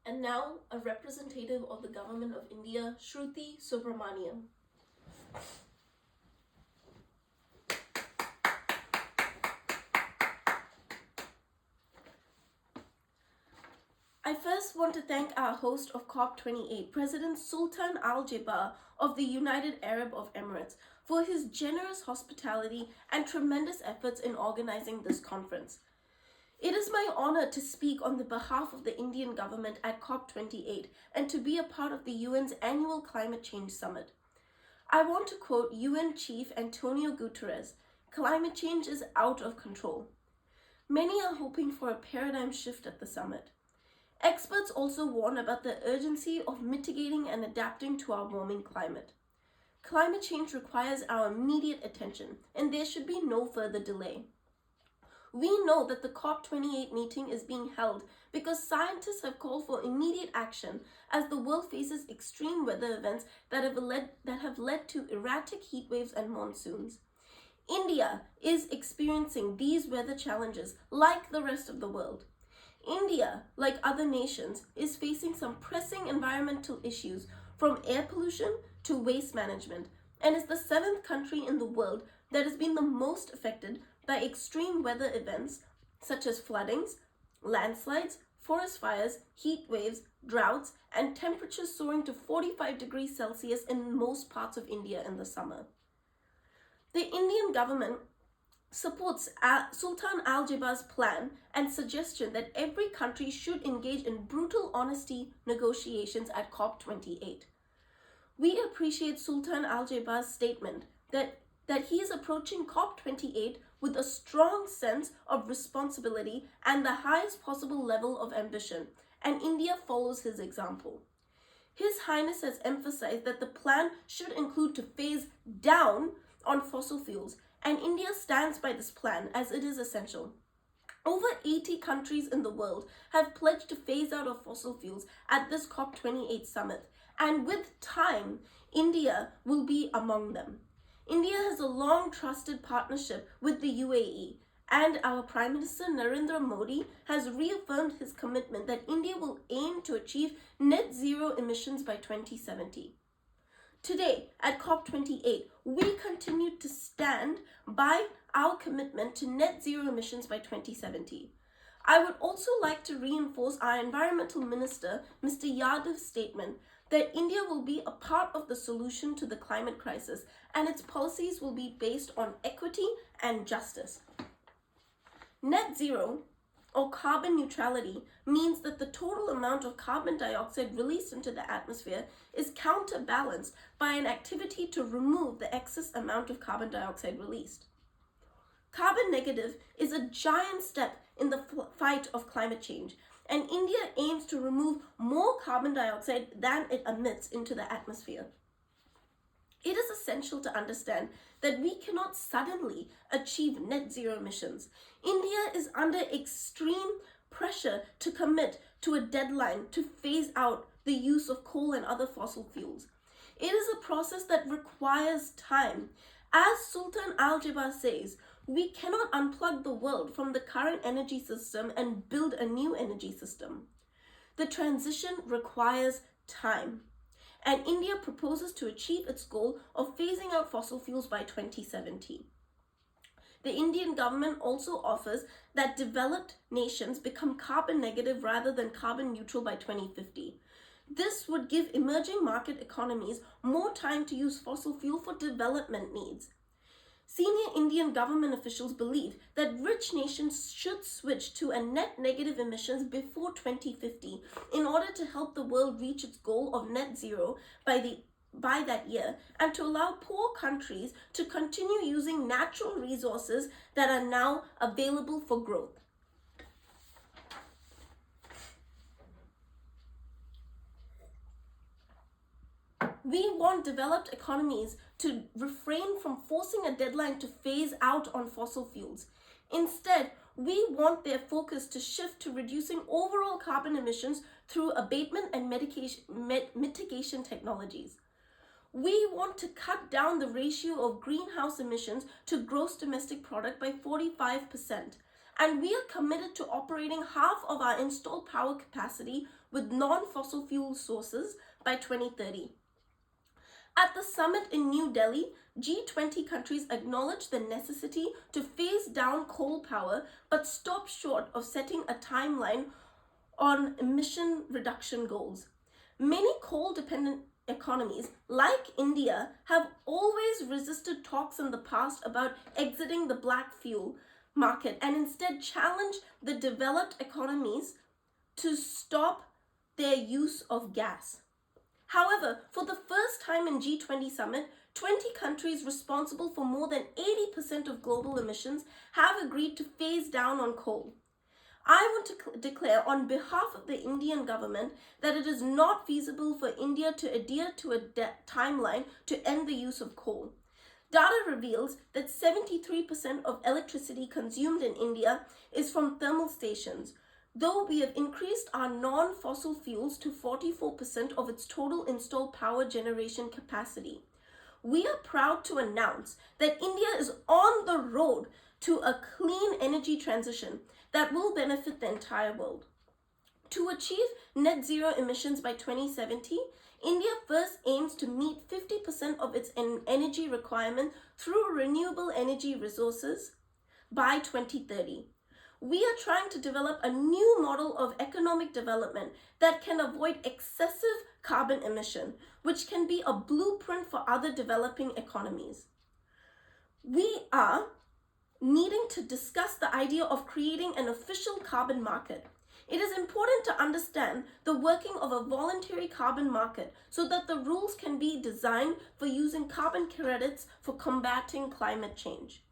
And now, a representative of the Government of India, Shruthi Subramaniam. I first want to thank our host of COP28, President Sultan Al Jaber of the United Arab Emirates, for his generous hospitality and tremendous efforts in organizing this conference. It is my honor to speak on the behalf of the Indian government at COP28 and to be a part of the UN's annual Climate Change Summit. I want to quote UN Chief Antonio Guterres, "Climate change is out of control." Many are hoping for a paradigm shift at the summit. Experts also warn about the urgency of mitigating and adapting to our warming climate. Climate change requires our immediate attention, and there should be no further delay. We know that the COP28 meeting is being held because scientists have called for immediate action as the world faces extreme weather events that have led to erratic heat waves and monsoons. India is experiencing these weather challenges like the rest of the world. India, like other nations, is facing some pressing environmental issues from air pollution to waste management, and is the 7th country in the world that has been the most affected by extreme weather events such as floodings, landslides, forest fires, heat waves, droughts, and temperatures soaring to 45 degrees Celsius in most parts of India in the summer. The Indian government supports Sultan Al Jaber's plan and suggestion that every country should engage in brutal honesty negotiations at COP28. We appreciate Sultan Al Jaber's statement that he is approaching COP28 with a strong sense of responsibility and the highest possible level of ambition, and India follows his example. His Highness has emphasized that the plan should include to phase down on fossil fuels, and India stands by this plan as it is essential. Over 80 countries in the world have pledged to phase out of fossil fuels at this COP28 summit, and with time, India will be among them. India has a long trusted partnership with the UAE, and our Prime Minister Narendra Modi has reaffirmed his commitment that India will aim to achieve net zero emissions by 2070. Today, at COP28, we continue to stand by our commitment to net zero emissions by 2070. I would also like to reinforce our Environmental Minister, Mr. Yadav's statement that India will be a part of the solution to the climate crisis, and its policies will be based on equity and justice. Net zero, or carbon neutrality, means that the total amount of carbon dioxide released into the atmosphere is counterbalanced by an activity to remove the excess amount of carbon dioxide released. Carbon negative is a giant step in the fight of climate change, and India aims to remove more carbon dioxide than it emits into the atmosphere. It is essential to understand that we cannot suddenly achieve net zero emissions. India is under extreme pressure to commit to a deadline to phase out the use of coal and other fossil fuels. It is a process that requires time. As Sultan Al Jaber says, we cannot unplug the world from the current energy system and build a new energy system. The transition requires time, and India proposes to achieve its goal of phasing out fossil fuels by 2070. The Indian government also offers that developed nations become carbon negative rather than carbon neutral by 2050. This would give emerging market economies more time to use fossil fuel for development needs. Senior Indian government officials believe that rich nations should switch to a net negative emissions before 2050 in order to help the world reach its goal of net zero by that year, and to allow poor countries to continue using natural resources that are now available for growth. We want developed economies to refrain from forcing a deadline to phase out on fossil fuels. Instead, we want their focus to shift to reducing overall carbon emissions through abatement and mitigation technologies. We want to cut down the ratio of greenhouse emissions to gross domestic product by 45%. and we are committed to operating half of our installed power capacity with non-fossil fuel sources by 2030. At the summit in New Delhi, G20 countries acknowledged the necessity to phase down coal power but stopped short of setting a timeline on emission reduction goals. Many coal-dependent economies, like India, have always resisted talks in the past about exiting the black fuel market and instead challenged the developed economies to stop their use of gas. However, for the first time in G20 summit, 20 countries responsible for more than 80% of global emissions have agreed to phase down on coal. I want to declare on behalf of the Indian government that it is not feasible for India to adhere to a timeline to end the use of coal. Data reveals that 73% of electricity consumed in India is from thermal stations, though we have increased our non-fossil fuels to 44% of its total installed power generation capacity. We are proud to announce that India is on the road to a clean energy transition that will benefit the entire world. To achieve net zero emissions by 2070, India first aims to meet 50% of its energy requirement through renewable energy resources by 2030. We are trying to develop a new model of economic development that can avoid excessive carbon emission, which can be a blueprint for other developing economies. We are needing to discuss the idea of creating an official carbon market. It is important to understand the working of a voluntary carbon market so that the rules can be designed for using carbon credits for combating climate change.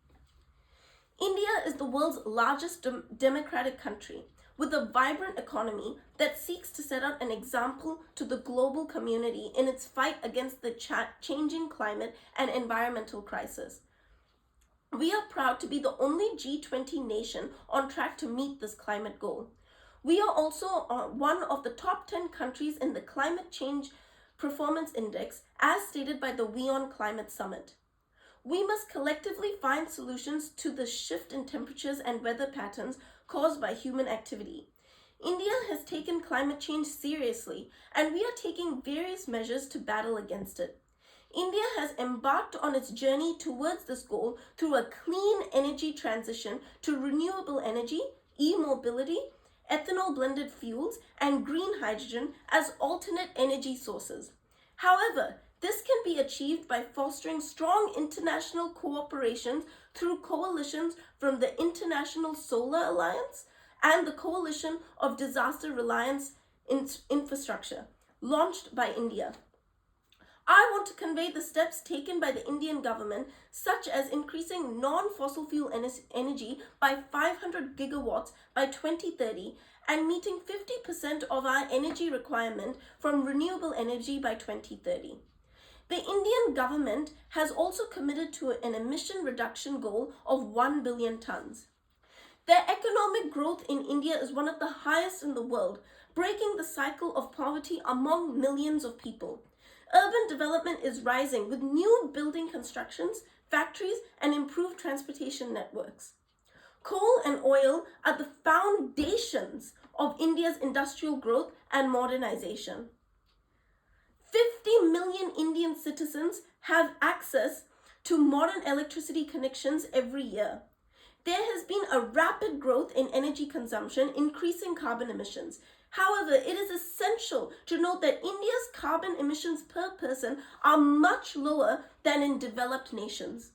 India is the world's largest democratic country with a vibrant economy that seeks to set out an example to the global community in its fight against the changing climate and environmental crisis. We are proud to be the only G20 nation on track to meet this climate goal. We are also one of the top 10 countries in the Climate Change Performance Index, as stated by the WION Climate Summit. We must collectively find solutions to the shift in temperatures and weather patterns caused by human activity. India has taken climate change seriously, and we are taking various measures to battle against it. India has embarked on its journey towards this goal through a clean energy transition to renewable energy, e-mobility, ethanol-blended fuels, and green hydrogen as alternate energy sources. However, this can be achieved by fostering strong international cooperation through coalitions from the International Solar Alliance and the Coalition of Disaster Reliance Infrastructure, launched by India. I want to convey the steps taken by the Indian government, such as increasing non-fossil fuel energy by 500 gigawatts by 2030 and meeting 50% of our energy requirement from renewable energy by 2030. The Indian government has also committed to an emission reduction goal of 1 billion tons. The economic growth in India is one of the highest in the world, breaking the cycle of poverty among millions of people. Urban development is rising with new building constructions, factories, and improved transportation networks. Coal and oil are the foundations of India's industrial growth and modernization. 50 million Indian citizens have access to modern electricity connections every year. There has been a rapid growth in energy consumption, increasing carbon emissions. However, it is essential to note that India's carbon emissions per person are much lower than in developed nations.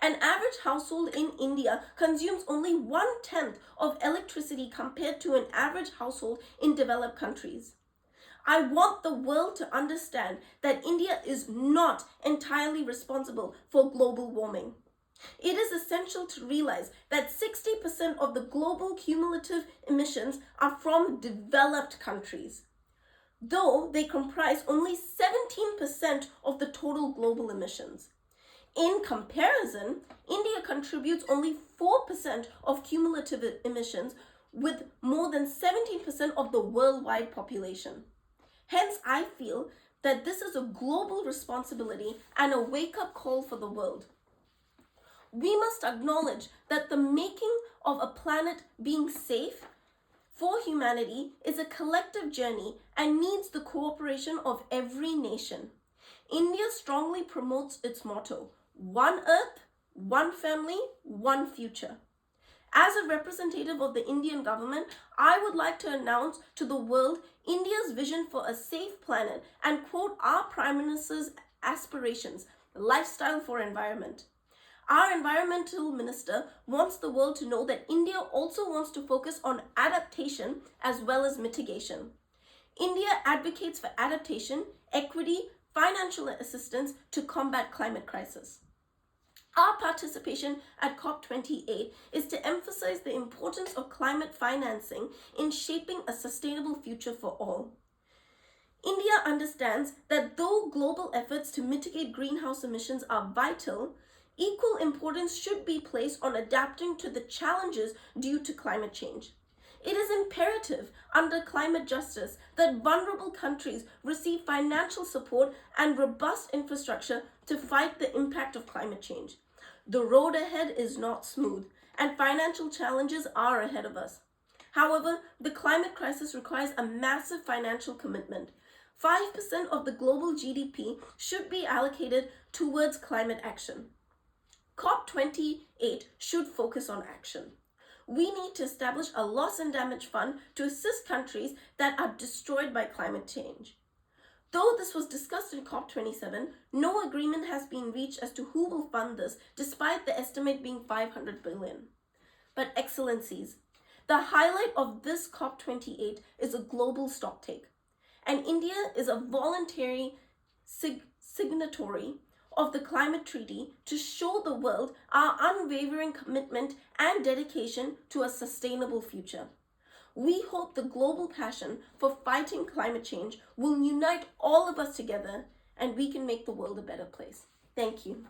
An average household in India consumes only 1/10 of electricity compared to an average household in developed countries. I want the world to understand that India is not entirely responsible for global warming. It is essential to realize that 60% of the global cumulative emissions are from developed countries, though they comprise only 17% of the total global emissions. In comparison, India contributes only 4% of cumulative emissions, with more than 17% of the worldwide population. Hence, I feel that this is a global responsibility and a wake-up call for the world. we must acknowledge that the making of a planet being safe for humanity is a collective journey and needs the cooperation of every nation. India strongly promotes its motto, one earth, one family, one future. As a representative of the Indian government, I would like to announce to the world India's vision for a safe planet and quote our Prime Minister's aspirations, lifestyle for environment. Our environmental minister wants the world to know that India also wants to focus on adaptation as well as mitigation. India advocates for adaptation, equity, financial assistance to combat climate crisis. Our participation at COP28 is to emphasize the importance of climate financing in shaping a sustainable future for all. India understands that though global efforts to mitigate greenhouse emissions are vital, equal importance should be placed on adapting to the challenges due to climate change. It is imperative under climate justice that vulnerable countries receive financial support and robust infrastructure to fight the impact of climate change. The road ahead is not smooth, and financial challenges are ahead of us. However, the climate crisis requires a massive financial commitment. 5% of the global GDP should be allocated towards climate action. COP28 should focus on action. We need to establish a loss and damage fund to assist countries that are destroyed by climate change. Though this was discussed in COP27, no agreement has been reached as to who will fund this, despite the estimate being 500 billion. But Excellencies, the highlight of this COP28 is a global stocktake, and India is a voluntary signatory of the climate treaty to show the world our unwavering commitment and dedication to a sustainable future. We hope the global passion for fighting climate change will unite all of us together and we can make the world a better place. Thank you.